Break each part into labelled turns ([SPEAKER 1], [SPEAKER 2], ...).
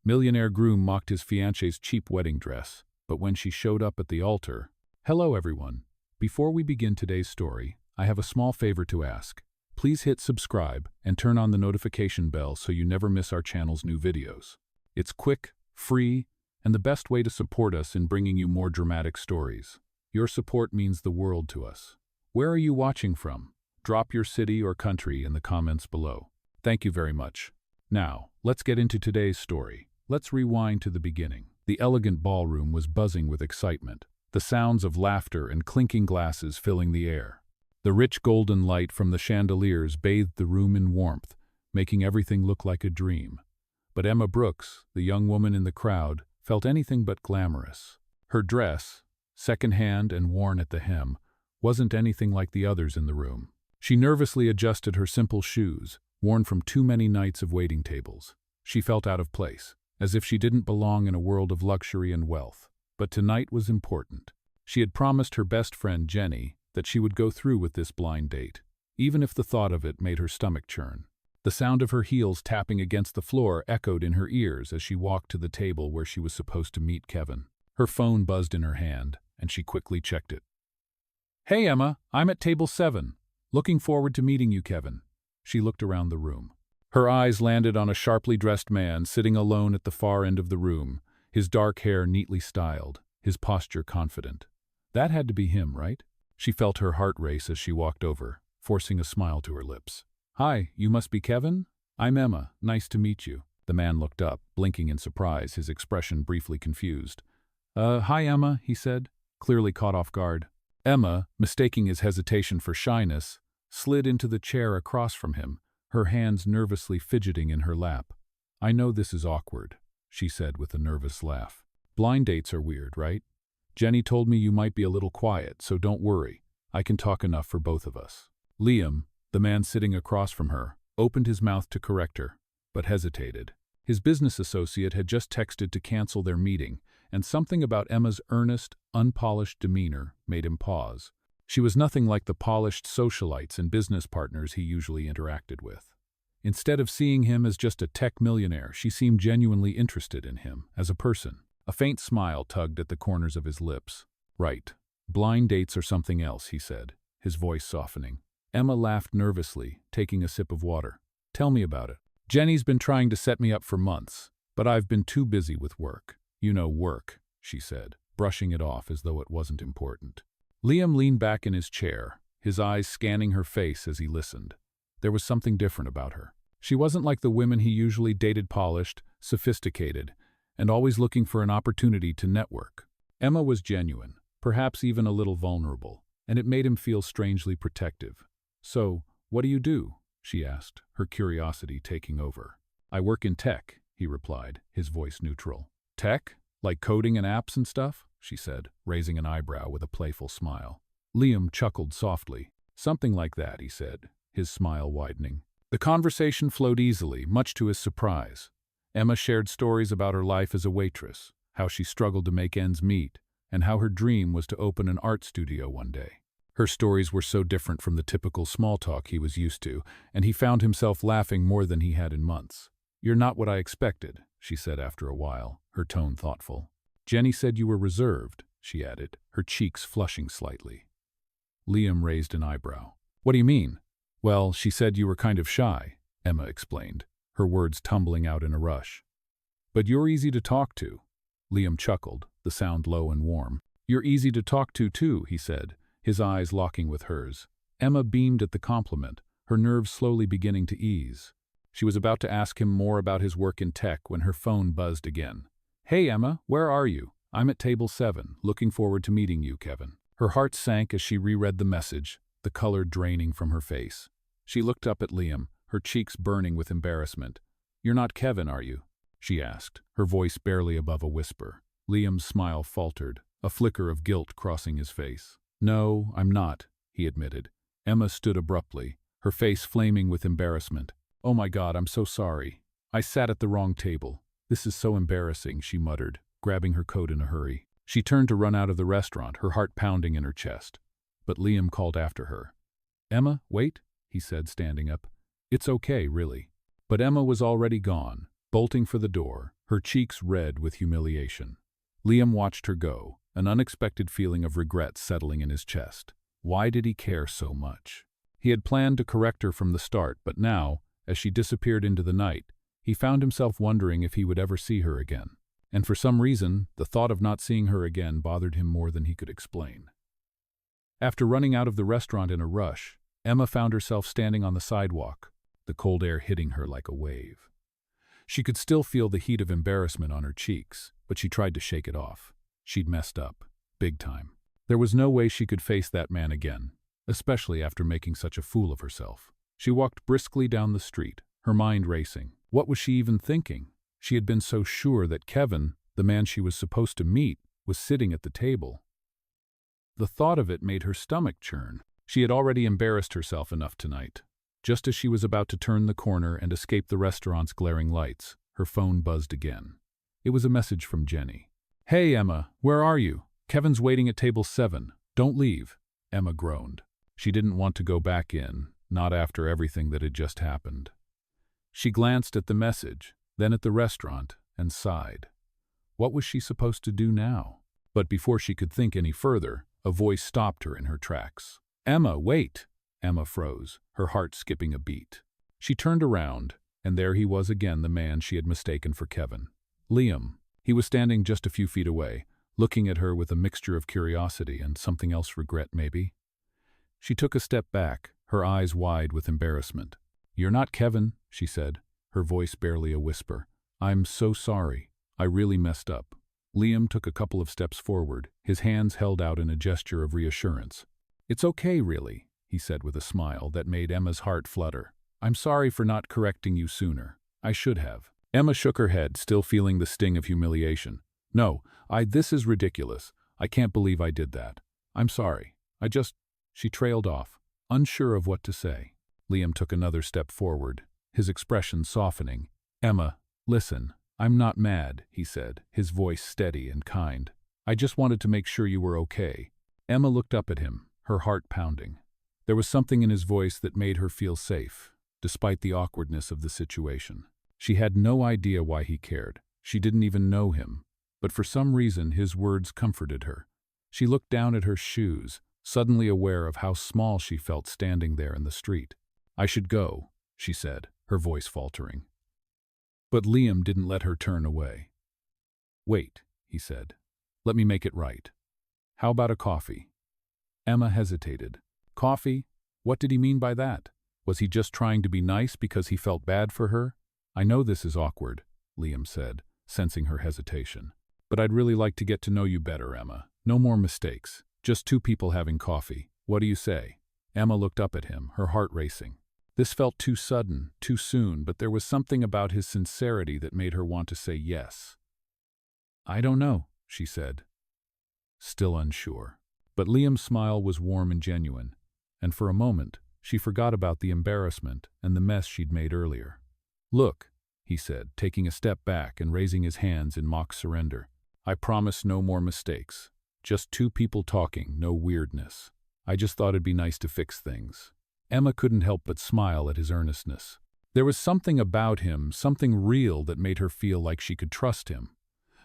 [SPEAKER 1] Millionaire Groom mocked his fiancée's cheap wedding dress, but when she showed up at the altar— Hello everyone. Before we begin today's story, I have a small favor to ask. Please hit subscribe and turn on the notification bell so you never miss our channel's new videos. It's quick, free, and the best way to support us in bringing you more dramatic stories. Your support means the world to us. Where are you watching from? Drop your city or country in the comments below. Thank you very much. Now, let's get into today's story. Let's rewind to the beginning. The elegant ballroom was buzzing with excitement, the sounds of laughter and clinking glasses filling the air. The rich golden light from the chandeliers bathed the room in warmth, making everything look like a dream. But Emma Brooks, the young woman in the crowd, felt anything but glamorous. Her dress, second-hand and worn at the hem, wasn't anything like the others in the room. She nervously adjusted her simple shoes, worn from too many nights of waiting tables. She felt out of place, as if she didn't belong in a world of luxury and wealth. But tonight was important. She had promised her best friend Jenny that she would go through with this blind date, even if the thought of it made her stomach churn. The sound of her heels tapping against the floor echoed in her ears as she walked to the table where she was supposed to meet Kevin. Her phone buzzed in her hand, and she quickly checked it. "Hey Emma, I'm at table 7. Looking forward to meeting you, Kevin." She looked around the room. Her eyes landed on a sharply dressed man sitting alone at the far end of the room, his dark hair neatly styled, his posture confident. That had to be him, right? She felt her heart race as she walked over, forcing a smile to her lips. "Hi, you must be Kevin? I'm Emma. Nice to meet you." The man looked up, blinking in surprise, his expression briefly confused. Hi Emma," he said, clearly caught off guard. Emma, mistaking his hesitation for shyness, slid into the chair across from him, her hands nervously fidgeting in her lap. "I know this is awkward," she said with a nervous laugh. "Blind dates are weird, right? Jenny told me you might be a little quiet, so don't worry. I can talk enough for both of us." Liam, the man sitting across from her, opened his mouth to correct her, but hesitated. His business associate had just texted to cancel their meeting, and something about Emma's earnest, unpolished demeanor made him pause. She was nothing like the polished socialites and business partners he usually interacted with. Instead of seeing him as just a tech millionaire, she seemed genuinely interested in him as a person. A faint smile tugged at the corners of his lips. "Right. Blind dates are something else," he said, his voice softening. Emma laughed nervously, taking a sip of water. "Tell me about it." "Jenny's been trying to set me up for months, but I've been too busy with work." "You know, work," she said, brushing it off as though it wasn't important. Liam leaned back in his chair, his eyes scanning her face as he listened. There was something different about her. She wasn't like the women he usually dated, polished, sophisticated, and always looking for an opportunity to network. Emma was genuine, perhaps even a little vulnerable, and it made him feel strangely protective. "So, what do you do?" she asked, her curiosity taking over. "I work in tech," he replied, his voice neutral. "Tech? Like coding and apps and stuff?" she said, raising an eyebrow with a playful smile. Liam chuckled softly. "Something like that," he said, his smile widening. The conversation flowed easily, much to his surprise. Emma shared stories about her life as a waitress, how she struggled to make ends meet, and how her dream was to open an art studio one day. Her stories were so different from the typical small talk he was used to, and he found himself laughing more than he had in months. "You're not what I expected," she said after a while, her tone thoughtful. "Jenny said you were reserved," she added, her cheeks flushing slightly. Liam raised an eyebrow. "What do you mean?" "Well, she said you were kind of shy," Emma explained, her words tumbling out in a rush. "But you're easy to talk to." Liam chuckled, the sound low and warm. "You're easy to talk to too," he said, his eyes locking with hers. Emma beamed at the compliment, her nerves slowly beginning to ease. She was about to ask him more about his work in tech when her phone buzzed again. "Hey Emma, where are you? I'm at table 7, looking forward to meeting you, Kevin." Her heart sank as she reread the message, the color draining from her face. She looked up at Liam, her cheeks burning with embarrassment. "You're not Kevin, are you?" she asked, her voice barely above a whisper. Liam's smile faltered, a flicker of guilt crossing his face. "No, I'm not," he admitted. Emma stood abruptly, her face flaming with embarrassment. "Oh my God, I'm so sorry. I sat at the wrong table. This is so embarrassing," she muttered, grabbing her coat in a hurry. She turned to run out of the restaurant, her heart pounding in her chest. But Liam called after her. "Emma, wait," he said, standing up. "It's okay, really." But Emma was already gone, bolting for the door, her cheeks red with humiliation. Liam watched her go, an unexpected feeling of regret settling in his chest. Why did he care so much? He had planned to correct her from the start, but now, as she disappeared into the night, he found himself wondering if he would ever see her again. And for some reason, the thought of not seeing her again bothered him more than he could explain. After running out of the restaurant in a rush, Emma found herself standing on the sidewalk, the cold air hitting her like a wave. She could still feel the heat of embarrassment on her cheeks, but she tried to shake it off. She'd messed up, big time. There was no way she could face that man again, especially after making such a fool of herself. She walked briskly down the street, her mind racing. What was she even thinking? She had been so sure that Kevin, the man she was supposed to meet, was sitting at the table. The thought of it made her stomach churn. She had already embarrassed herself enough tonight. Just as she was about to turn the corner and escape the restaurant's glaring lights, her phone buzzed again. It was a message from Jenny. "Hey, Emma, where are you? Kevin's waiting at table 7. Don't leave." Emma groaned. She didn't want to go back in, not after everything that had just happened. She glanced at the message, then at the restaurant, and sighed. What was she supposed to do now? But before she could think any further, a voice stopped her in her tracks. "Emma, wait!" Emma froze, her heart skipping a beat. She turned around, and there he was again, the man she had mistaken for Kevin. Liam. He was standing just a few feet away, looking at her with a mixture of curiosity and something else, regret maybe. She took a step back, her eyes wide with embarrassment. "You're not Kevin," she said, her voice barely a whisper. "I'm so sorry. I really messed up." Liam took a couple of steps forward, his hands held out in a gesture of reassurance. "It's okay, really," he said with a smile that made Emma's heart flutter. "I'm sorry for not correcting you sooner. I should have." Emma shook her head, still feeling the sting of humiliation. "No, this is ridiculous. I can't believe I did that. I'm sorry. She trailed off, unsure of what to say. Liam took another step forward, his expression softening. "Emma, listen, I'm not mad," he said, his voice steady and kind. "I just wanted to make sure you were okay." Emma looked up at him, her heart pounding. There was something in his voice that made her feel safe, despite the awkwardness of the situation. She had no idea why he cared. She didn't even know him. But for some reason, his words comforted her. She looked down at her shoes, suddenly aware of how small she felt standing there in the street. "I should go," she said, her voice faltering. But Liam didn't let her turn away. "Wait," he said. "Let me make it right. How about a coffee?" Emma hesitated. Coffee? What did he mean by that? Was he just trying to be nice because he felt bad for her? "I know this is awkward," Liam said, sensing her hesitation. "But I'd really like to get to know you better, Emma. No more mistakes. Just two people having coffee. What do you say?" Emma looked up at him, her heart racing. This felt too sudden, too soon, but there was something about his sincerity that made her want to say yes. "I don't know," she said, still unsure. But Liam's smile was warm and genuine, and for a moment, she forgot about the embarrassment and the mess she'd made earlier. "Look," he said, taking a step back and raising his hands in mock surrender. "I promise no more mistakes. Just two people talking, no weirdness. I just thought it'd be nice to fix things." Emma couldn't help but smile at his earnestness. There was something about him, something real that made her feel like she could trust him.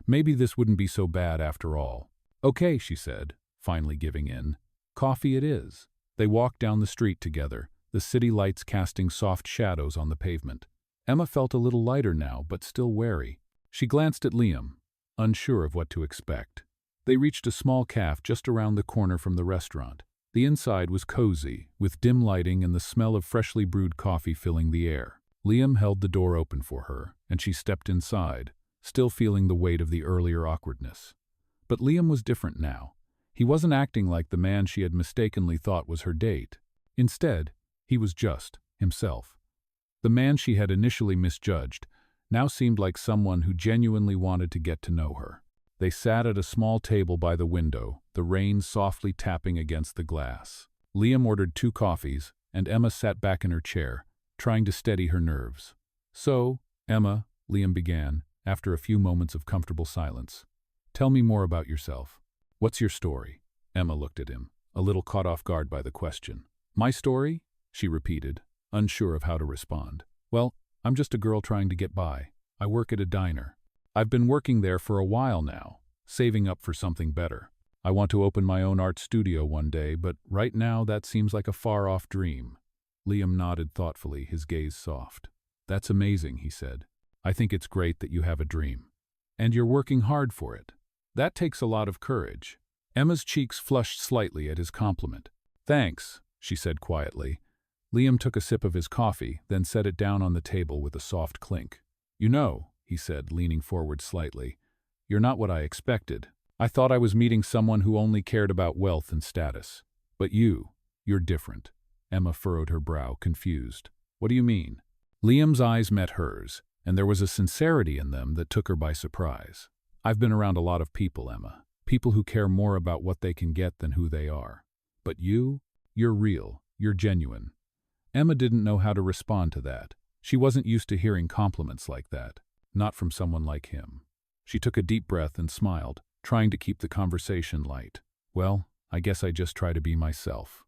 [SPEAKER 1] Maybe this wouldn't be so bad after all. "Okay," she said, finally giving in. "Coffee it is." They walked down the street together, the city lights casting soft shadows on the pavement. Emma felt a little lighter now, but still wary. She glanced at Liam, unsure of what to expect. They reached a small cafe just around the corner from the restaurant. The inside was cozy, with dim lighting and the smell of freshly brewed coffee filling the air. Liam held the door open for her, and she stepped inside, still feeling the weight of the earlier awkwardness. But Liam was different now. He wasn't acting like the man she had mistakenly thought was her date. Instead, he was just himself. The man she had initially misjudged now seemed like someone who genuinely wanted to get to know her. They sat at a small table by the window, the rain softly tapping against the glass. Liam ordered 2 coffees, and Emma sat back in her chair, trying to steady her nerves. "So, Emma," Liam began, after a few moments of comfortable silence, "tell me more about yourself. What's your story?" Emma looked at him, a little caught off guard by the question. "My story?" she repeated, unsure of how to respond. "Well, I'm just a girl trying to get by. I work at a diner. I've been working there for a while now, saving up for something better. I want to open my own art studio one day, but right now that seems like a far-off dream. Liam nodded thoughtfully, his gaze soft. That's amazing, he said. I think it's great that you have a dream. And you're working hard for it. That takes a lot of courage. Emma's cheeks flushed slightly at his compliment. Thanks, she said quietly. Liam took a sip of his coffee, then set it down on the table with a soft clink. You know, he said, leaning forward slightly, you're not what I expected. I thought I was meeting someone who only cared about wealth and status. But you're different. Emma furrowed her brow, confused. What do you mean? Liam's eyes met hers, and there was a sincerity in them that took her by surprise. I've been around a lot of people, Emma. People who care more about what they can get than who they are. But you're real. You're genuine. Emma didn't know how to respond to that. She wasn't used to hearing compliments like that, not from someone like him. She took a deep breath and smiled, trying to keep the conversation light. Well, I guess I just try to be myself.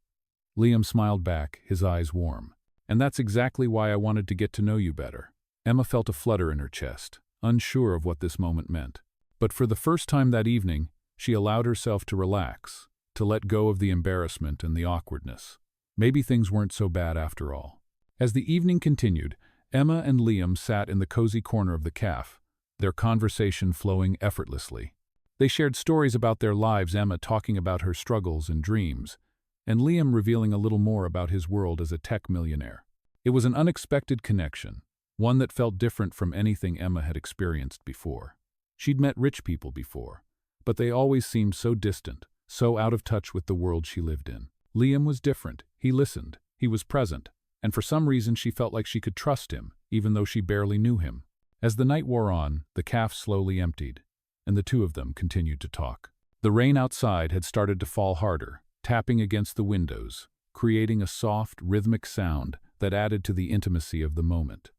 [SPEAKER 1] Liam smiled back, his eyes warm. And that's exactly why I wanted to get to know you better. Emma felt a flutter in her chest, unsure of what this moment meant. But for the first time that evening, she allowed herself to relax, to let go of the embarrassment and the awkwardness. Maybe things weren't so bad after all. As the evening continued, Emma and Liam sat in the cozy corner of the cafe, their conversation flowing effortlessly. They shared stories about their lives, Emma talking about her struggles and dreams, and Liam revealing a little more about his world as a tech millionaire. It was an unexpected connection, one that felt different from anything Emma had experienced before. She'd met rich people before, but they always seemed so distant, so out of touch with the world she lived in. Liam was different. He listened. He was present. And for some reason she felt like she could trust him, even though she barely knew him. As the night wore on, the cafe slowly emptied, and the two of them continued to talk. The rain outside had started to fall harder, tapping against the windows, creating a soft, rhythmic sound that added to the intimacy of the moment.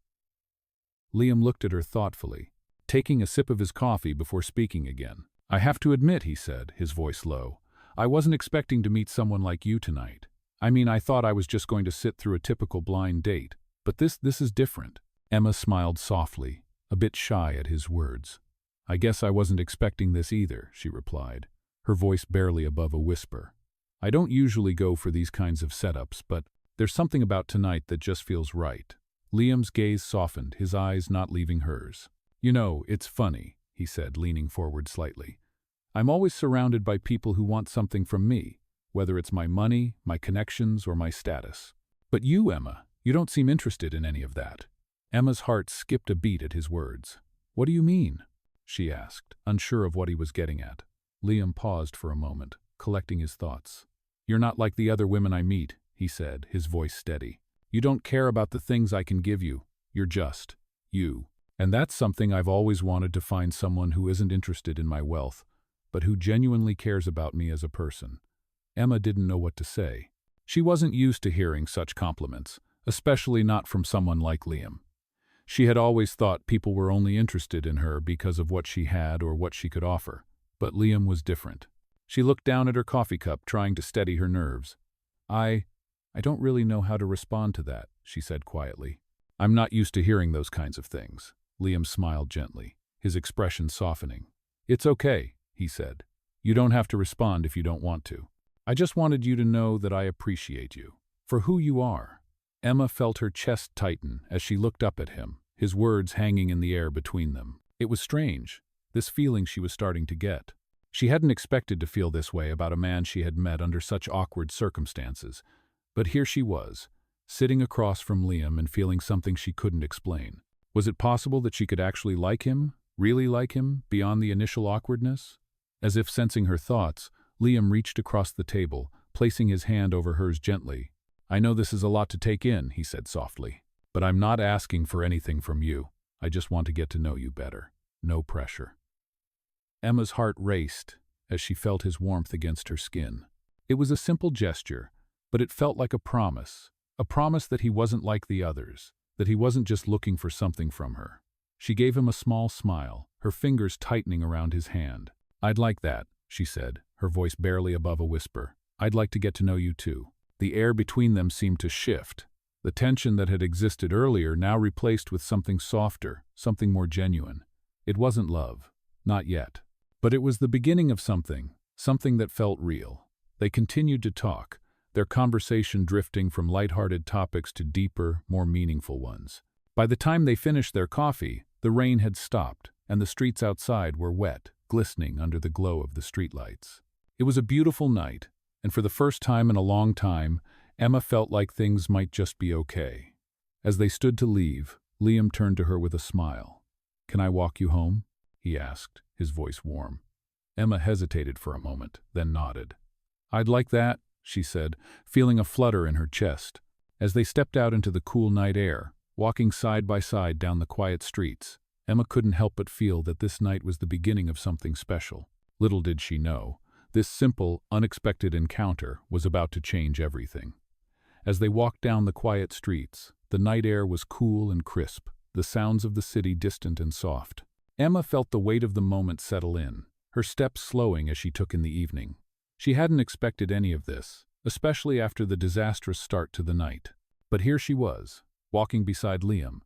[SPEAKER 1] Liam looked at her thoughtfully, taking a sip of his coffee before speaking again. I have to admit, he said, his voice low, I wasn't expecting to meet someone like you tonight. I mean, I thought I was just going to sit through a typical blind date, but this is different. Emma smiled softly, a bit shy at his words. I guess I wasn't expecting this either, she replied, her voice barely above a whisper. I don't usually go for these kinds of setups, but there's something about tonight that just feels right. Liam's gaze softened, his eyes not leaving hers. You know, it's funny, he said, leaning forward slightly. I'm always surrounded by people who want something from me, whether it's my money, my connections, or my status. But you, Emma, you don't seem interested in any of that. Emma's heart skipped a beat at his words. What do you mean? She asked, unsure of what he was getting at. Liam paused for a moment, collecting his thoughts. You're not like the other women I meet, he said, his voice steady. You don't care about the things I can give you. You're just you. And that's something I've always wanted, to find someone who isn't interested in my wealth, but who genuinely cares about me as a person. Emma didn't know what to say. She wasn't used to hearing such compliments, especially not from someone like Liam. She had always thought people were only interested in her because of what she had or what she could offer. But Liam was different. She looked down at her coffee cup, trying to steady her nerves. I don't really know how to respond to that, she said quietly. I'm not used to hearing those kinds of things. Liam smiled gently, his expression softening. It's okay, he said. You don't have to respond if you don't want to. I just wanted you to know that I appreciate you for who you are. Emma felt her chest tighten as she looked up at him, his words hanging in the air between them. It was strange, this feeling she was starting to get. She hadn't expected to feel this way about a man she had met under such awkward circumstances, but here she was, sitting across from Liam and feeling something she couldn't explain. Was it possible that she could actually like him, really like him, beyond the initial awkwardness? As if sensing her thoughts, Liam reached across the table, placing his hand over hers gently. I know this is a lot to take in, he said softly, but I'm not asking for anything from you. I just want to get to know you better. No pressure. Emma's heart raced as she felt his warmth against her skin. It was a simple gesture, but it felt like a promise that he wasn't like the others, that he wasn't just looking for something from her. She gave him a small smile, her fingers tightening around his hand. I'd like that, she said, her voice barely above a whisper. I'd like to get to know you too. The air between them seemed to shift. The tension that had existed earlier now replaced with something softer, something more genuine. It wasn't love. Not yet. But it was the beginning of something that felt real. They continued to talk, their conversation drifting from lighthearted topics to deeper, more meaningful ones. By the time they finished their coffee, the rain had stopped, and the streets outside were wet, glistening under the glow of the streetlights. It was a beautiful night, and for the first time in a long time, Emma felt like things might just be okay. As they stood to leave, Liam turned to her with a smile. "Can I walk you home?" he asked, his voice warm. Emma hesitated for a moment, then nodded. "I'd like that," she said, feeling a flutter in her chest. As they stepped out into the cool night air, walking side by side down the quiet streets, Emma couldn't help but feel that this night was the beginning of something special. Little did she know, this simple, unexpected encounter was about to change everything. As they walked down the quiet streets, the night air was cool and crisp, the sounds of the city distant and soft. Emma felt the weight of the moment settle in, her steps slowing as she took in the evening. She hadn't expected any of this, especially after the disastrous start to the night. But here she was, walking beside Liam,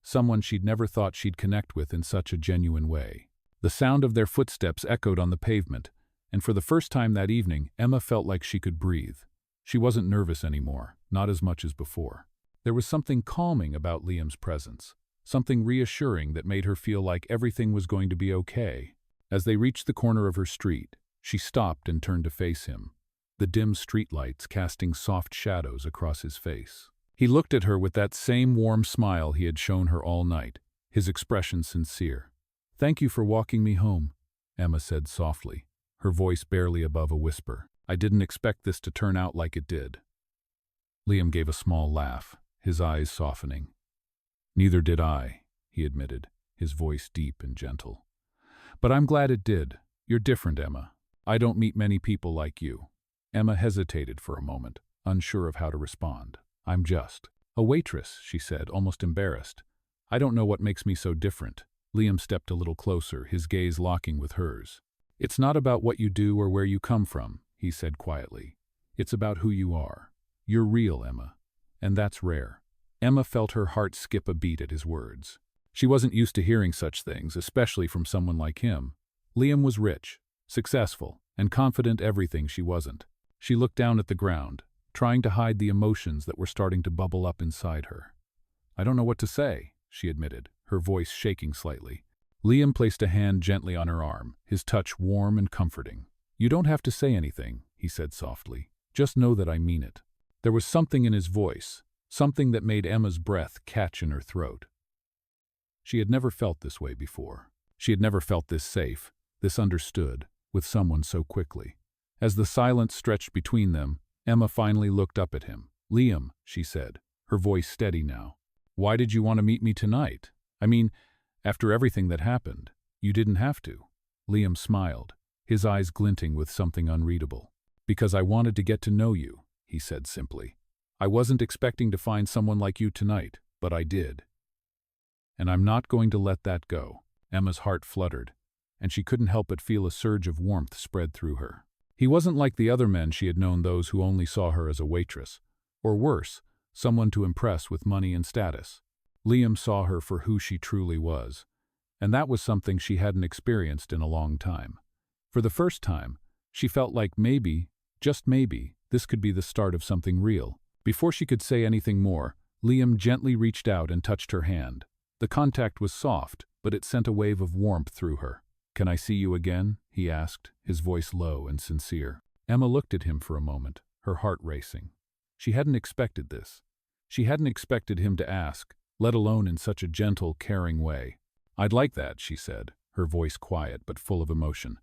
[SPEAKER 1] someone she'd never thought she'd connect with in such a genuine way. The sound of their footsteps echoed on the pavement, and for the first time that evening, Emma felt like she could breathe. She wasn't nervous anymore, not as much as before. There was something calming about Liam's presence, something reassuring that made her feel like everything was going to be okay. As they reached the corner of her street, she stopped and turned to face him, the dim streetlights casting soft shadows across his face. He looked at her with that same warm smile he had shown her all night, his expression sincere. "Thank you for walking me home," Emma said softly, her voice barely above a whisper. "I didn't expect this to turn out like it did." Liam gave a small laugh, his eyes softening. "Neither did I," he admitted, his voice deep and gentle. "But I'm glad it did. You're different, Emma. I don't meet many people like you." Emma hesitated for a moment, unsure of how to respond. "I'm just a waitress," she said, almost embarrassed. "I don't know what makes me so different." Liam stepped a little closer, his gaze locking with hers. "It's not about what you do or where you come from," he said quietly. "It's about who you are. You're real, Emma. And that's rare." Emma felt her heart skip a beat at his words. She wasn't used to hearing such things, especially from someone like him. Liam was rich, successful, and confident everything she wasn't. She looked down at the ground, trying to hide the emotions that were starting to bubble up inside her. "I don't know what to say," she admitted, her voice shaking slightly. Liam placed a hand gently on her arm, his touch warm and comforting. "You don't have to say anything," he said softly. "Just know that I mean it." There was something in his voice, something that made Emma's breath catch in her throat. She had never felt this way before. She had never felt this safe, this understood, with someone so quickly. As the silence stretched between them, Emma finally looked up at him. "Liam," she said, her voice steady now. "Why did you want to meet me tonight? I mean, after everything that happened, you didn't have to." Liam smiled, his eyes glinting with something unreadable. "Because I wanted to get to know you," he said simply. "I wasn't expecting to find someone like you tonight, but I did. And I'm not going to let that go." Emma's heart fluttered, and she couldn't help but feel a surge of warmth spread through her. He wasn't like the other men she had known, those who only saw her as a waitress, or worse, someone to impress with money and status. Liam saw her for who she truly was, and that was something she hadn't experienced in a long time. For the first time, she felt like maybe, just maybe, this could be the start of something real. Before she could say anything more, Liam gently reached out and touched her hand. The contact was soft, but it sent a wave of warmth through her. "Can I see you again?" he asked, his voice low and sincere. Emma looked at him for a moment, her heart racing. She hadn't expected this. She hadn't expected him to ask, let alone in such a gentle, caring way. "I'd like that," she said, her voice quiet but full of emotion.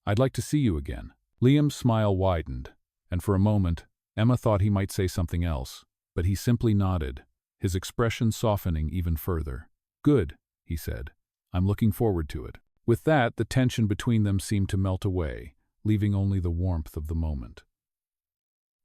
[SPEAKER 1] "I'd like to see you again." Liam's smile widened, and for a moment, Emma thought he might say something else, but he simply nodded, his expression softening even further. "Good," he said. "I'm looking forward to it." With that, the tension between them seemed to melt away, leaving only the warmth of the moment.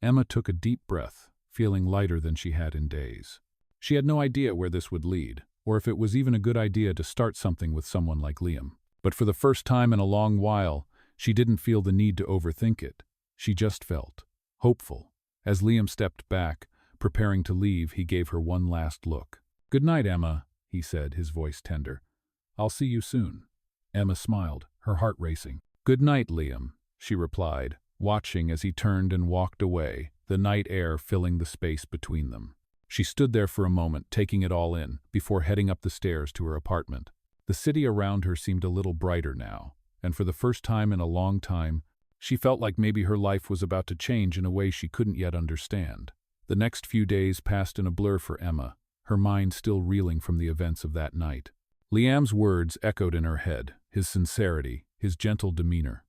[SPEAKER 1] Emma took a deep breath, feeling lighter than she had in days. She had no idea where this would lead, or if it was even a good idea to start something with someone like Liam. But for the first time in a long while, she didn't feel the need to overthink it. She just felt hopeful. As Liam stepped back, Preparing to leave, he gave her one last look. "Good night, Emma," he said, his voice tender. "I'll see you soon." Emma smiled, her heart racing. "Good night, Liam," she replied, watching as he turned and walked away, the night air filling the space between them. She stood there for a moment, taking it all in, before heading up the stairs to her apartment. The city around her seemed a little brighter now, and for the first time in a long time, she felt like maybe her life was about to change in a way she couldn't yet understand. The next few days passed in a blur for Emma, her mind still reeling from the events of that night. Liam's words echoed in her head, his sincerity, his gentle demeanor.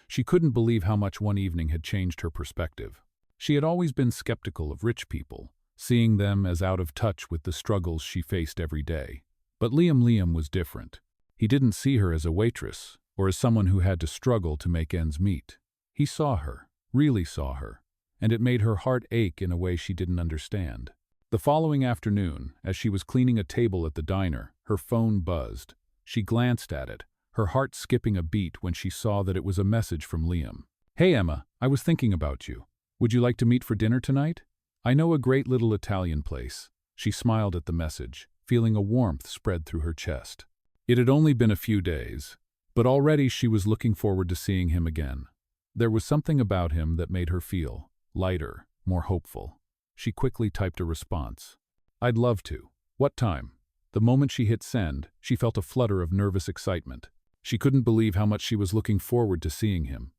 [SPEAKER 1] She couldn't believe how much one evening had changed her perspective. She had always been skeptical of rich people, seeing them as out of touch with the struggles she faced every day. But Liam was different. He didn't see her as a waitress, or as someone who had to struggle to make ends meet. He saw her, really saw her, and it made her heart ache in a way she didn't understand. The following afternoon, as she was cleaning a table at the diner, her phone buzzed. She glanced at it, her heart skipping a beat when she saw that it was a message from Liam. "Hey Emma, I was thinking about you. Would you like to meet for dinner tonight? I know a great little Italian place." She smiled at the message, feeling a warmth spread through her chest. It had only been a few days, but already she was looking forward to seeing him again. There was something about him that made her feel lighter, more hopeful. She quickly typed a response. "I'd love to. What time?" The moment she hit send, she felt a flutter of nervous excitement. She couldn't believe how much she was looking forward to seeing him.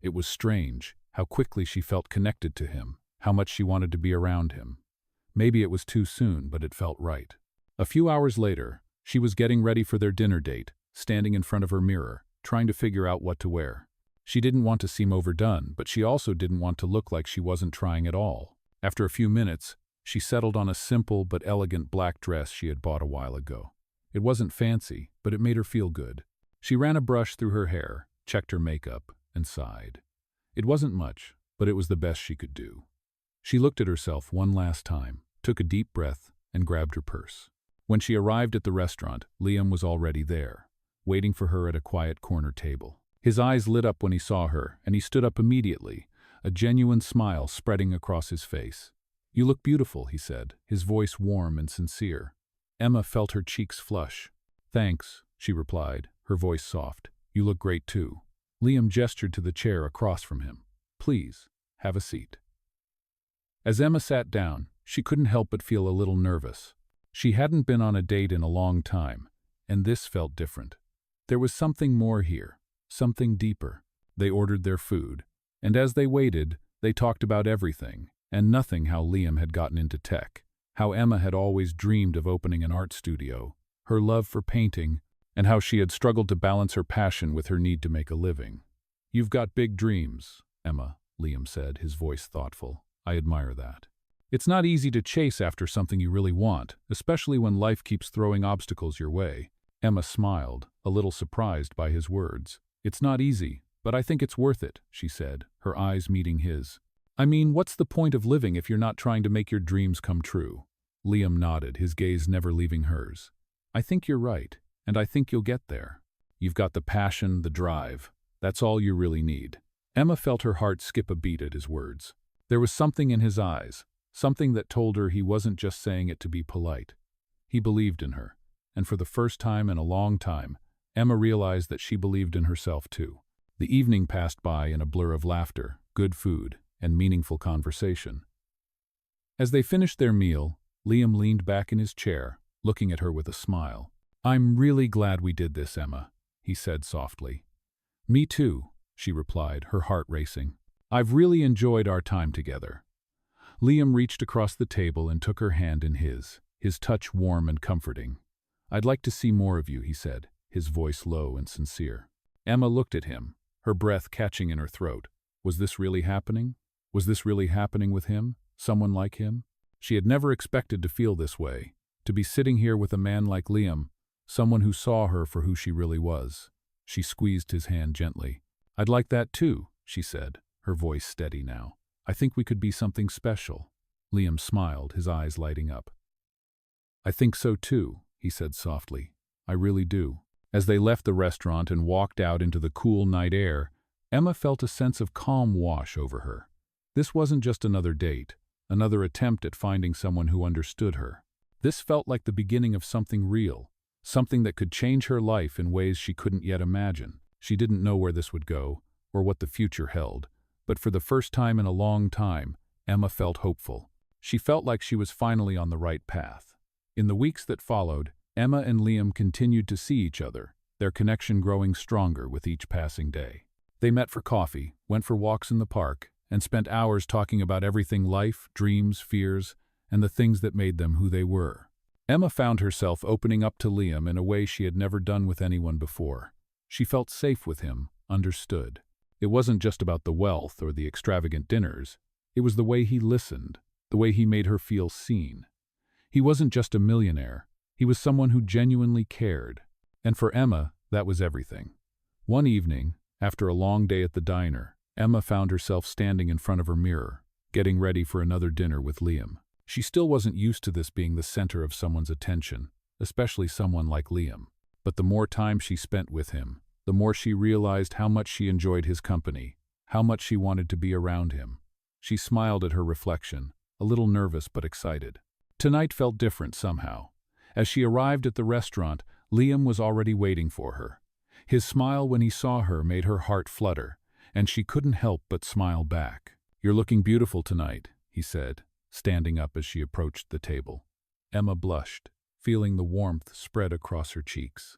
[SPEAKER 1] It was strange, how quickly she felt connected to him, how much she wanted to be around him. Maybe it was too soon, but it felt right. A few hours later, she was getting ready for their dinner date, standing in front of her mirror, trying to figure out what to wear. She didn't want to seem overdone, but she also didn't want to look like she wasn't trying at all. After a few minutes, she settled on a simple but elegant black dress she had bought a while ago. It wasn't fancy, but it made her feel good. She ran a brush through her hair, checked her makeup, and sighed. It wasn't much, but it was the best she could do. She looked at herself one last time, took a deep breath, and grabbed her purse. When she arrived at the restaurant, Liam was already there, waiting for her at a quiet corner table. His eyes lit up when he saw her, and he stood up immediately, a genuine smile spreading across his face. "You look beautiful," he said, his voice warm and sincere. Emma felt her cheeks flush. "Thanks," she replied, her voice soft. "You look great too." Liam gestured to the chair across from him. "Please, have a seat." As Emma sat down, she couldn't help but feel a little nervous. She hadn't been on a date in a long time, and this felt different. There was something more here, something deeper. They ordered their food, and as they waited, they talked about everything, and nothing how Liam had gotten into tech, how Emma had always dreamed of opening an art studio, her love for painting, and how she had struggled to balance her passion with her need to make a living. "You've got big dreams, Emma," Liam said, his voice thoughtful. "I admire that. It's not easy to chase after something you really want, especially when life keeps throwing obstacles your way." Emma smiled, a little surprised by his words. "It's not easy, but I think it's worth it," she said, her eyes meeting his. "I mean, what's the point of living if you're not trying to make your dreams come true?" Liam nodded, his gaze never leaving hers. "I think you're right, and I think you'll get there. You've got the passion, the drive. That's all you really need." Emma felt her heart skip a beat at his words. There was something in his eyes, something that told her he wasn't just saying it to be polite. He believed in her, and for the first time in a long time, Emma realized that she believed in herself too. The evening passed by in a blur of laughter, good food, and meaningful conversation. As they finished their meal, Liam leaned back in his chair, looking at her with a smile. "I'm really glad we did this, Emma," he said softly. "Me too," she replied, her heart racing. "I've really enjoyed our time together." Liam reached across the table and took her hand in his touch warm and comforting. "I'd like to see more of you," he said, his voice low and sincere. Emma looked at him, her breath catching in her throat. Was this really happening? Was this really happening with him, someone like him? She had never expected to feel this way, to be sitting here with a man like Liam, someone who saw her for who she really was. She squeezed his hand gently. "I'd like that too," she said, her voice steady now. "I think we could be something special." Liam smiled, his eyes lighting up. "I think so too," he said softly. "I really do." As they left the restaurant and walked out into the cool night air, Emma felt a sense of calm wash over her. This wasn't just another date. another attempt at finding someone who understood her. This felt like the beginning of something real, something that could change her life in ways she couldn't yet imagine. She didn't know where this would go, or what the future held, but for the first time in a long time, Emma felt hopeful. She felt like she was finally on the right path. In the weeks that followed, Emma and Liam continued to see each other, their connection growing stronger with each passing day. They met for coffee, went for walks in the park, and spent hours talking about everything: life, dreams, fears, and the things that made them who they were. Emma found herself opening up to Liam in a way she had never done with anyone before. She felt safe with him, understood. It wasn't just about the wealth or the extravagant dinners. It was the way he listened, the way he made her feel seen. He wasn't just a millionaire. He was someone who genuinely cared. And for Emma, that was everything. One evening, after a long day at the diner, Emma found herself standing in front of her mirror, getting ready for another dinner with Liam. She still wasn't used to this being the center of someone's attention, especially someone like Liam. But the more time she spent with him, the more she realized how much she enjoyed his company, how much she wanted to be around him. She smiled at her reflection, a little nervous but excited. Tonight felt different somehow. As she arrived at the restaurant, Liam was already waiting for her. His smile when he saw her made her heart flutter, and she couldn't help but smile back. "You're looking beautiful tonight," he said, standing up as she approached the table. Emma blushed, feeling the warmth spread across her cheeks.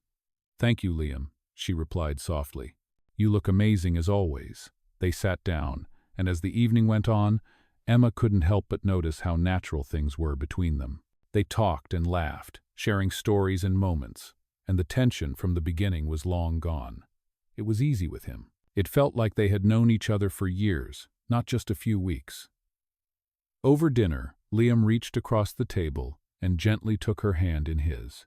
[SPEAKER 1] "Thank you, Liam," she replied softly. "You look amazing as always." They sat down, and as the evening went on, Emma couldn't help but notice how natural things were between them. They talked and laughed, sharing stories and moments, and the tension from the beginning was long gone. It was easy with him. It felt like they had known each other for years, not just a few weeks. Over dinner, Liam reached across the table and gently took her hand in his.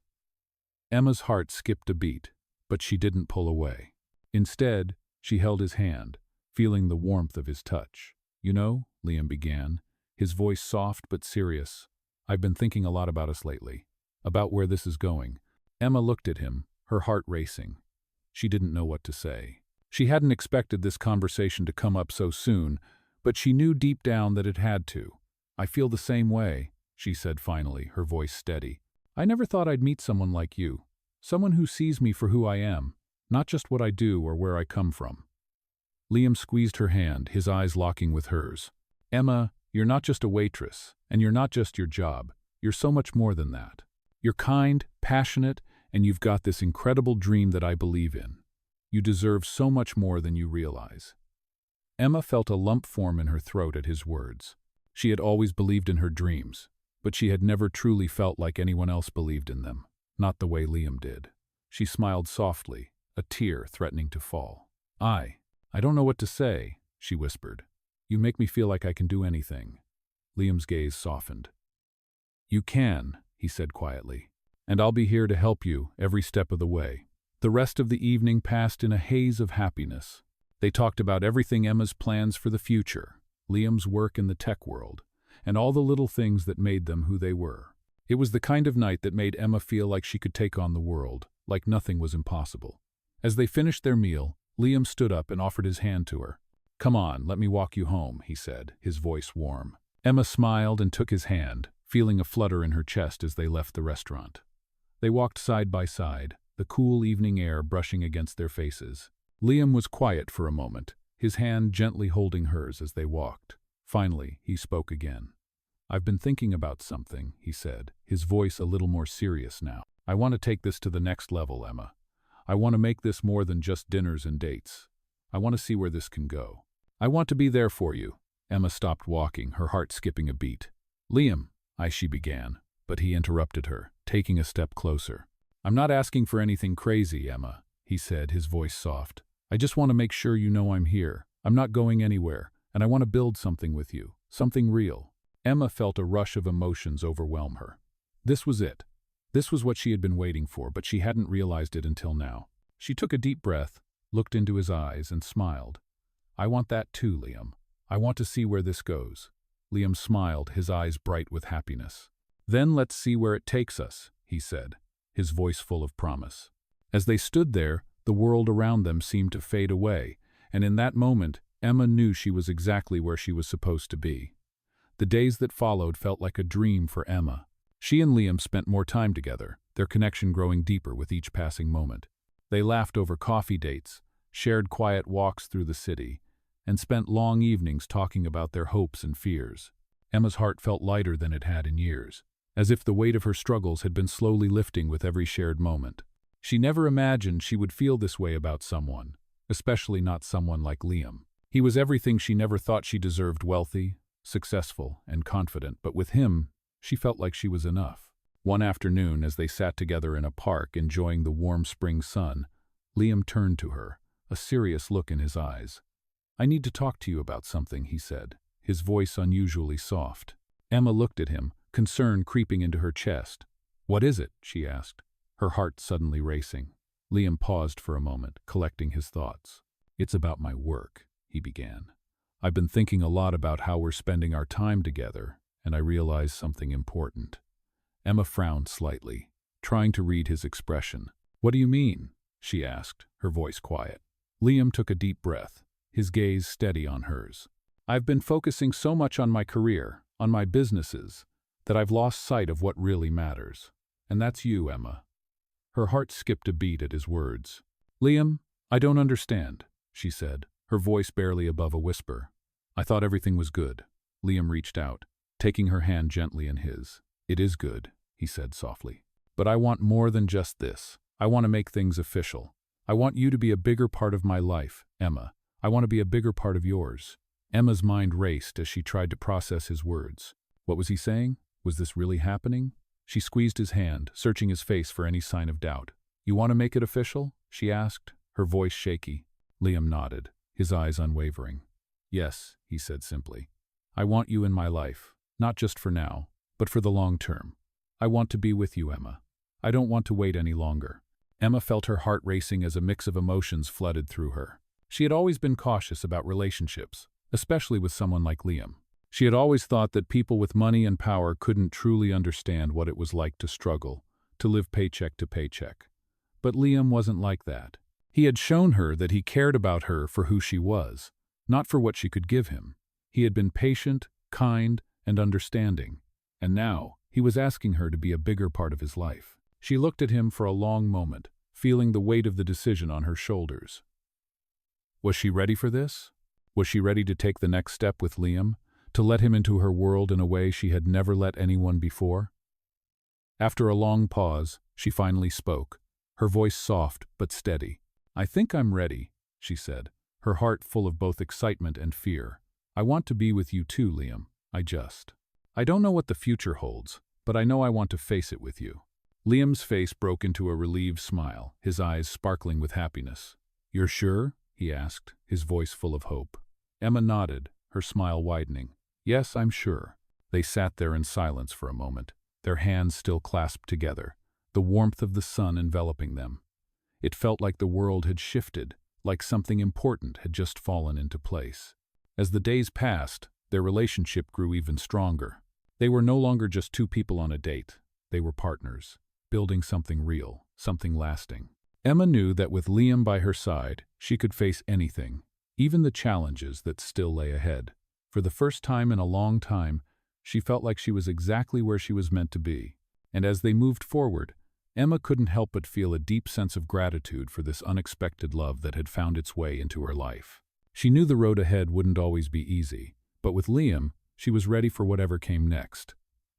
[SPEAKER 1] Emma's heart skipped a beat, but she didn't pull away. Instead, she held his hand, feeling the warmth of his touch. "You know," Liam began, his voice soft but serious, "I've been thinking a lot about us lately, about where this is going." Emma looked at him, her heart racing. She didn't know what to say. She hadn't expected this conversation to come up so soon, but she knew deep down that it had to. "I feel the same way," she said finally, her voice steady. "I never thought I'd meet someone like you, someone who sees me for who I am, not just what I do or where I come from." Liam squeezed her hand, his eyes locking with hers. "Emma, you're not just a waitress, and you're not just your job. You're so much more than that. You're kind, passionate, and you've got this incredible dream that I believe in. You deserve so much more than you realize." Emma felt a lump form in her throat at his words. She had always believed in her dreams, but she had never truly felt like anyone else believed in them, not the way Liam did. She smiled softly, a tear threatening to fall. I don't know what to say," she whispered. "You make me feel like I can do anything." Liam's gaze softened. "You can," he said quietly, "and I'll be here to help you every step of the way." The rest of the evening passed in a haze of happiness. They talked about everything: Emma's plans for the future, Liam's work in the tech world, and all the little things that made them who they were. It was the kind of night that made Emma feel like she could take on the world, like nothing was impossible. As they finished their meal, Liam stood up and offered his hand to her. "Come on, let me walk you home," he said, his voice warm. Emma smiled and took his hand, feeling a flutter in her chest as they left the restaurant. They walked side by side, the cool evening air brushing against their faces. Liam was quiet for a moment, his hand gently holding hers as they walked. Finally, he spoke again. "I've been thinking about something," he said, his voice a little more serious now. "I want to take this to the next level, Emma. I want to make this more than just dinners and dates. I want to see where this can go. I want to be there for you." Emma stopped walking, her heart skipping a beat. "Liam," she began, but he interrupted her, taking a step closer. "I'm not asking for anything crazy, Emma," he said, his voice soft. "I just want to make sure you know I'm here. I'm not going anywhere, and I want to build something with you, something real." Emma felt a rush of emotions overwhelm her. This was it. This was what she had been waiting for, but she hadn't realized it until now. She took a deep breath, looked into his eyes, and smiled. "I want that too, Liam. I want to see where this goes." Liam smiled, his eyes bright with happiness. "Then let's see where it takes us," he said, his voice full of promise. As they stood there, the world around them seemed to fade away, and in that moment, Emma knew she was exactly where she was supposed to be. The days that followed felt like a dream for Emma. She and Liam spent more time together, their connection growing deeper with each passing moment. They laughed over coffee dates, shared quiet walks through the city, and spent long evenings talking about their hopes and fears. Emma's heart felt lighter than it had in years, as if the weight of her struggles had been slowly lifting with every shared moment. She never imagined she would feel this way about someone, especially not someone like Liam. He was everything she never thought she deserved: wealthy, successful, and confident, but with him, she felt like she was enough. One afternoon, as they sat together in a park enjoying the warm spring sun, Liam turned to her, a serious look in his eyes. "I need to talk to you about something," he said, his voice unusually soft. Emma looked at him, concern creeping into her chest. "What is it?" she asked, her heart suddenly racing. Liam paused for a moment, collecting his thoughts. "It's about my work," he began. "I've been thinking a lot about how we're spending our time together, and I realized something important." Emma frowned slightly, trying to read his expression. "What do you mean?" she asked, her voice quiet. Liam took a deep breath, his gaze steady on hers. "I've been focusing so much on my career, on my businesses, that I've lost sight of what really matters. And that's you, Emma." Her heart skipped a beat at his words. "Liam, I don't understand," she said, her voice barely above a whisper. "I thought everything was good." Liam reached out, taking her hand gently in his. "It is good," he said softly. "But I want more than just this. I want to make things official. I want you to be a bigger part of my life, Emma. I want to be a bigger part of yours." Emma's mind raced as she tried to process his words. What was he saying? Was this really happening? She squeezed his hand, searching his face for any sign of doubt. "You want to make it official?" she asked, her voice shaky. Liam nodded, his eyes unwavering. "Yes," he said simply. "I want you in my life, not just for now, but for the long term. I want to be with you, Emma. I don't want to wait any longer." Emma felt her heart racing as a mix of emotions flooded through her. She had always been cautious about relationships, especially with someone like Liam. She had always thought that people with money and power couldn't truly understand what it was like to struggle, to live paycheck to paycheck. But Liam wasn't like that. He had shown her that he cared about her for who she was, not for what she could give him. He had been patient, kind, and understanding. And now, he was asking her to be a bigger part of his life. She looked at him for a long moment, feeling the weight of the decision on her shoulders. Was she ready for this? Was she ready to take the next step with Liam, to let him into her world in a way she had never let anyone before? After a long pause, she finally spoke, her voice soft but steady. "I think I'm ready," she said, her heart full of both excitement and fear. "I want to be with you too, Liam. I don't know what the future holds, but I know I want to face it with you." Liam's face broke into a relieved smile, his eyes sparkling with happiness. "You're sure?" he asked, his voice full of hope. Emma nodded, her smile widening. "Yes, I'm sure." They sat there in silence for a moment, their hands still clasped together, the warmth of the sun enveloping them. It felt like the world had shifted, like something important had just fallen into place. As the days passed, their relationship grew even stronger. They were no longer just two people on a date. They were partners, building something real, something lasting. Emma knew that with Liam by her side, she could face anything, even the challenges that still lay ahead. For the first time in a long time, she felt like she was exactly where she was meant to be. And as they moved forward, Emma couldn't help but feel a deep sense of gratitude for this unexpected love that had found its way into her life. She knew the road ahead wouldn't always be easy, but with Liam, she was ready for whatever came next.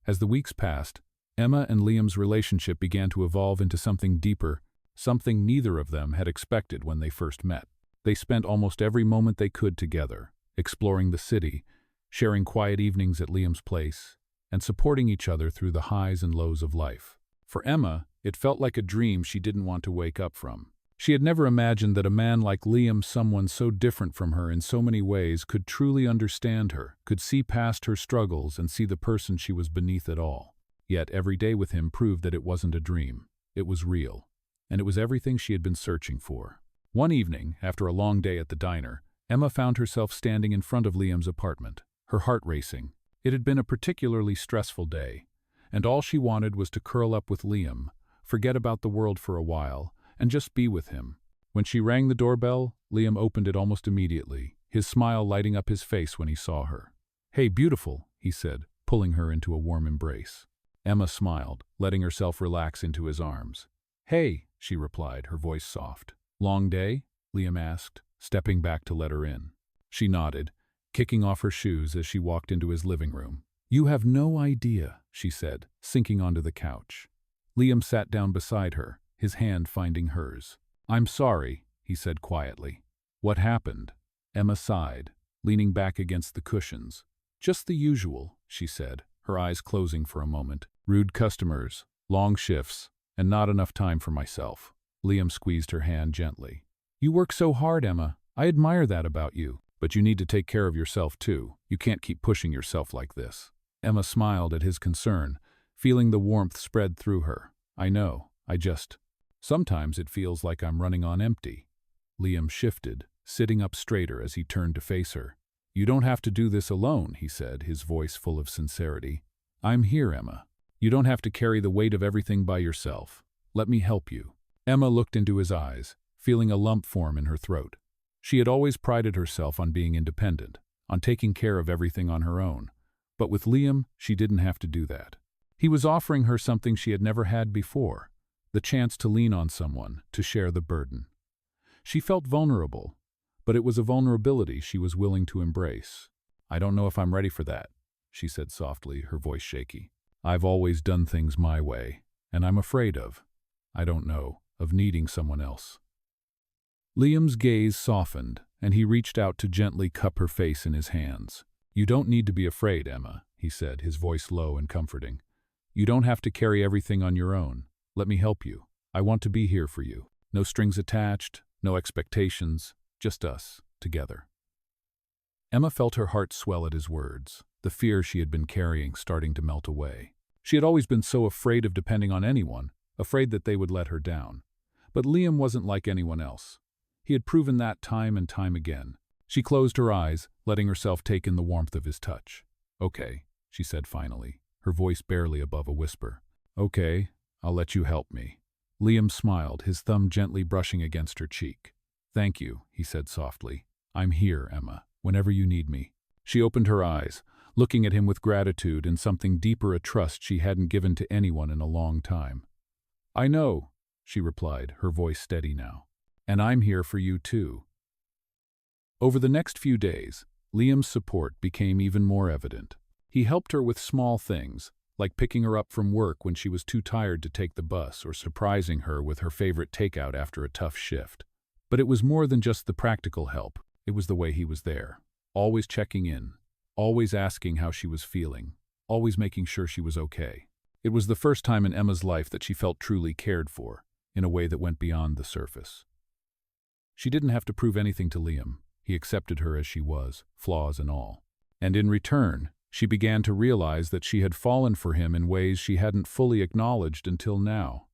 [SPEAKER 1] As the weeks passed, Emma and Liam's relationship began to evolve into something deeper, something neither of them had expected when they first met. They spent almost every moment they could together, exploring the city, sharing quiet evenings at Liam's place, and supporting each other through the highs and lows of life. For Emma, it felt like a dream she didn't want to wake up from. She had never imagined that a man like Liam, someone so different from her in so many ways, could truly understand her, could see past her struggles and see the person she was beneath it all. Yet every day with him proved that it wasn't a dream. It was real. And it was everything she had been searching for. One evening, after a long day at the diner, Emma found herself standing in front of Liam's apartment, her heart racing. It had been a particularly stressful day, and all she wanted was to curl up with Liam, forget about the world for a while, and just be with him. When she rang the doorbell, Liam opened it almost immediately, his smile lighting up his face when he saw her. "Hey, beautiful," he said, pulling her into a warm embrace. Emma smiled, letting herself relax into his arms. Hey, she replied, her voice soft. Long day? Liam asked, stepping back to let her in. She nodded, kicking off her shoes as she walked into his living room. You have no idea, she said, sinking onto the couch. Liam sat down beside her, his hand finding hers. I'm sorry, he said quietly. What happened? Emma sighed, leaning back against the cushions. Just the usual, she said, her eyes closing for a moment. Rude customers, long shifts, and not enough time for myself. Liam squeezed her hand gently. You work so hard, Emma. I admire that about you. But you need to take care of yourself too. You can't keep pushing yourself like this. Emma smiled at his concern, feeling the warmth spread through her. I know, sometimes it feels like I'm running on empty. Liam shifted, sitting up straighter as he turned to face her. You don't have to do this alone, he said, his voice full of sincerity. I'm here, Emma. You don't have to carry the weight of everything by yourself. Let me help you. Emma looked into his eyes, feeling a lump form in her throat. She had always prided herself on being independent, on taking care of everything on her own. But with Liam, she didn't have to do that. He was offering her something she had never had before, the chance to lean on someone, to share the burden. She felt vulnerable, but it was a vulnerability she was willing to embrace. I don't know if I'm ready for that, she said softly, her voice shaky. I've always done things my way, and I'm afraid of needing someone else. Liam's gaze softened, and he reached out to gently cup her face in his hands. You don't need to be afraid, Emma, he said, his voice low and comforting. You don't have to carry everything on your own. Let me help you. I want to be here for you. No strings attached, no expectations, just us, together. Emma felt her heart swell at his words, the fear she had been carrying starting to melt away. She had always been so afraid of depending on anyone, afraid that they would let her down. But Liam wasn't like anyone else. He had proven that time and time again. She closed her eyes, letting herself take in the warmth of his touch. Okay, she said finally, her voice barely above a whisper. Okay, I'll let you help me. Liam smiled, his thumb gently brushing against her cheek. Thank you, he said softly. I'm here, Emma, whenever you need me. She opened her eyes, looking at him with gratitude and something deeper, a trust she hadn't given to anyone in a long time. I know, she replied, her voice steady now. And I'm here for you too. Over the next few days, Liam's support became even more evident. He helped her with small things, like picking her up from work when she was too tired to take the bus or surprising her with her favorite takeout after a tough shift. But it was more than just the practical help. It was the way he was there, always checking in, always asking how she was feeling, always making sure she was okay. It was the first time in Emma's life that she felt truly cared for, in a way that went beyond the surface. She didn't have to prove anything to Liam. He accepted her as she was, flaws and all. And in return, she began to realize that she had fallen for him in ways she hadn't fully acknowledged until now.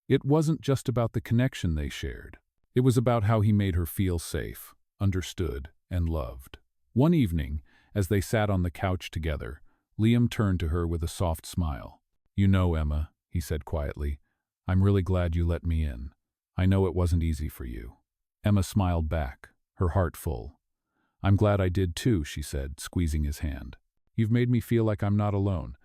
[SPEAKER 1] It wasn't just about the connection they shared. It was about how he made her feel safe, understood, and loved. One evening, as they sat on the couch together, Liam turned to her with a soft smile. You know, Emma, he said quietly, I'm really glad you let me in. I know it wasn't easy for you. Emma smiled back, her heart full. I'm glad I did too, she said, squeezing his hand. You've made me feel like I'm not alone,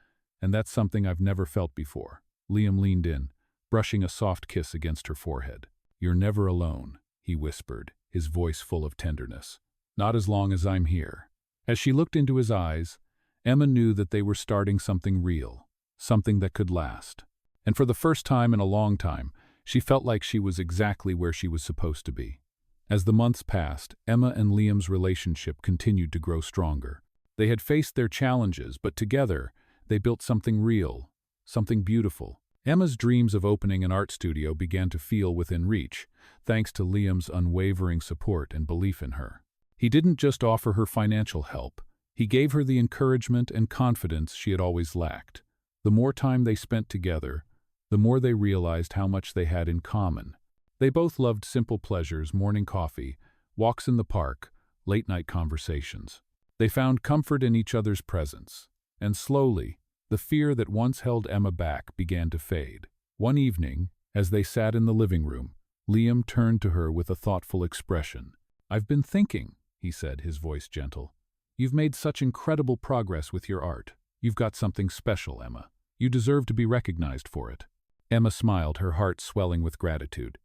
[SPEAKER 1] and that's something I've never felt before. Liam leaned in, brushing a soft kiss against her forehead. You're never alone, he whispered, his voice full of tenderness. Not as long as I'm here. As she looked into his eyes, Emma knew that they were starting something real, something that could last. And for the first time in a long time, she felt like she was exactly where she was supposed to be. As the months passed, Emma and Liam's relationship continued to grow stronger. They had faced their challenges, but together, they built something real, something beautiful. Emma's dreams of opening an art studio began to feel within reach, thanks to Liam's unwavering support and belief in her. He didn't just offer her financial help, he gave her the encouragement and confidence she had always lacked. The more time they spent together, the more they realized how much they had in common. They both loved simple pleasures, morning coffee, walks in the park, late-night conversations. They found comfort in each other's presence, and slowly, the fear that once held Emma back began to fade. One evening, as they sat in the living room, Liam turned to her with a thoughtful expression. I've been thinking, he said, his voice gentle. You've made such incredible progress with your art. You've got something special, Emma. You deserve to be recognized for it." Emma smiled, her heart swelling with gratitude.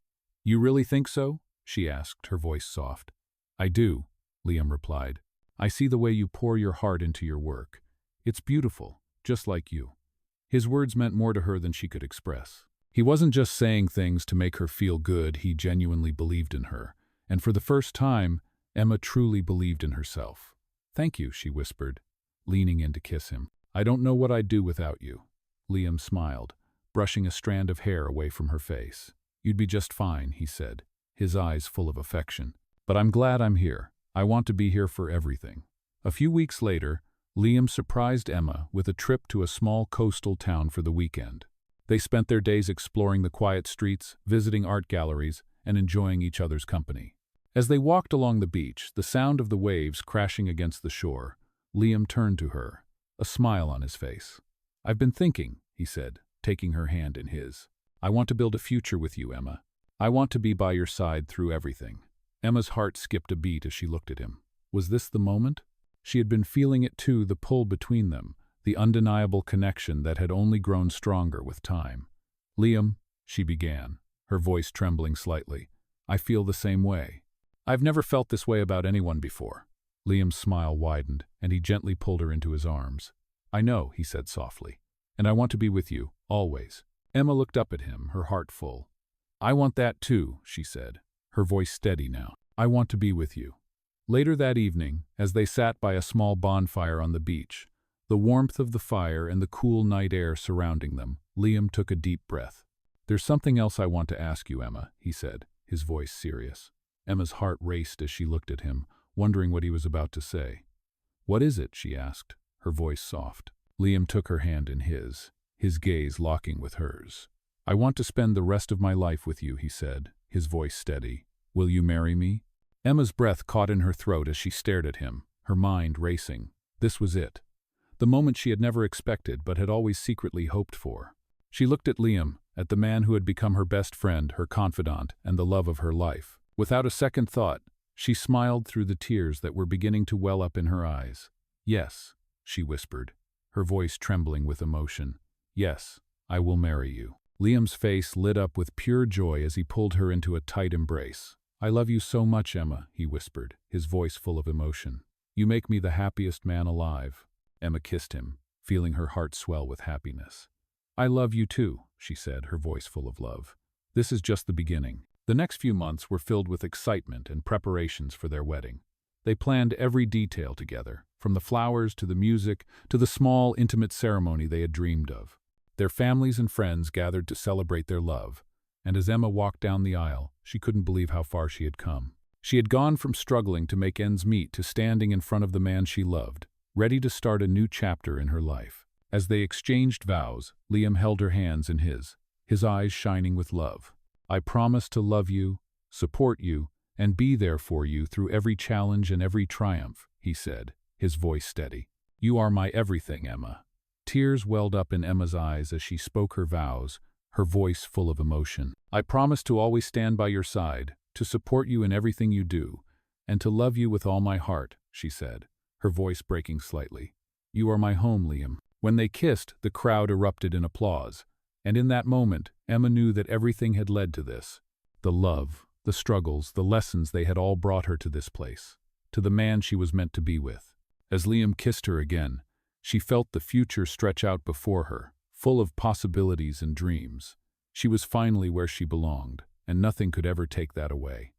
[SPEAKER 1] "You really think so?" she asked, her voice soft. "I do," Liam replied. "I see the way you pour your heart into your work. It's beautiful, just like you." His words meant more to her than she could express. He wasn't just saying things to make her feel good, he genuinely believed in her. And for the first time, Emma truly believed in herself. "Thank you," she whispered, leaning in to kiss him. "I don't know what I'd do without you." Liam smiled, brushing a strand of hair away from her face. "You'd be just fine," he said, his eyes full of affection. "But I'm glad I'm here. I want to be here for everything." A few weeks later, Liam surprised Emma with a trip to a small coastal town for the weekend. They spent their days exploring the quiet streets, visiting art galleries, and enjoying each other's company. As they walked along the beach, the sound of the waves crashing against the shore, Liam turned to her, a smile on his face. "I've been thinking," he said, taking her hand in his. "I want to build a future with you, Emma. I want to be by your side through everything." Emma's heart skipped a beat as she looked at him. Was this the moment? She had been feeling it too, the pull between them, the undeniable connection that had only grown stronger with time. "Liam," she began, her voice trembling slightly, "I feel the same way. I've never felt this way about anyone before." Liam's smile widened, and he gently pulled her into his arms. "I know," he said softly, "and I want to be with you, always." Emma looked up at him, her heart full. "I want that too," she said, her voice steady now. "I want to be with you." Later that evening, as they sat by a small bonfire on the beach, the warmth of the fire and the cool night air surrounding them, Liam took a deep breath. "There's something else I want to ask you, Emma," he said, his voice serious. Emma's heart raced as she looked at him, wondering what he was about to say. "What is it?" she asked, her voice soft. Liam took her hand in his gaze locking with hers. "I want to spend the rest of my life with you," he said, his voice steady. "Will you marry me?" Emma's breath caught in her throat as she stared at him, her mind racing. This was it. The moment she had never expected but had always secretly hoped for. She looked at Liam, at the man who had become her best friend, her confidant, and the love of her life. Without a second thought, she smiled through the tears that were beginning to well up in her eyes. "Yes," she whispered, her voice trembling with emotion. "Yes, I will marry you." Liam's face lit up with pure joy as he pulled her into a tight embrace. "I love you so much, Emma," he whispered, his voice full of emotion. "You make me the happiest man alive." Emma kissed him, feeling her heart swell with happiness. "I love you too," she said, her voice full of love. "This is just the beginning." The next few months were filled with excitement and preparations for their wedding. They planned every detail together, from the flowers to the music to the small, intimate ceremony they had dreamed of. Their families and friends gathered to celebrate their love, and as Emma walked down the aisle, she couldn't believe how far she had come. She had gone from struggling to make ends meet to standing in front of the man she loved, ready to start a new chapter in her life. As they exchanged vows, Liam held her hands in his eyes shining with love. "I promise to love you, support you, and be there for you through every challenge and every triumph," he said, his voice steady. "You are my everything, Emma." Tears welled up in Emma's eyes as she spoke her vows, her voice full of emotion. "I promise to always stand by your side, to support you in everything you do, and to love you with all my heart," she said, her voice breaking slightly. "You are my home, Liam." When they kissed, the crowd erupted in applause, and in that moment, Emma knew that everything had led to this. The love, the struggles, the lessons, they had all brought her to this place, to the man she was meant to be with. As Liam kissed her again, she felt the future stretch out before her, full of possibilities and dreams. She was finally where she belonged, and nothing could ever take that away.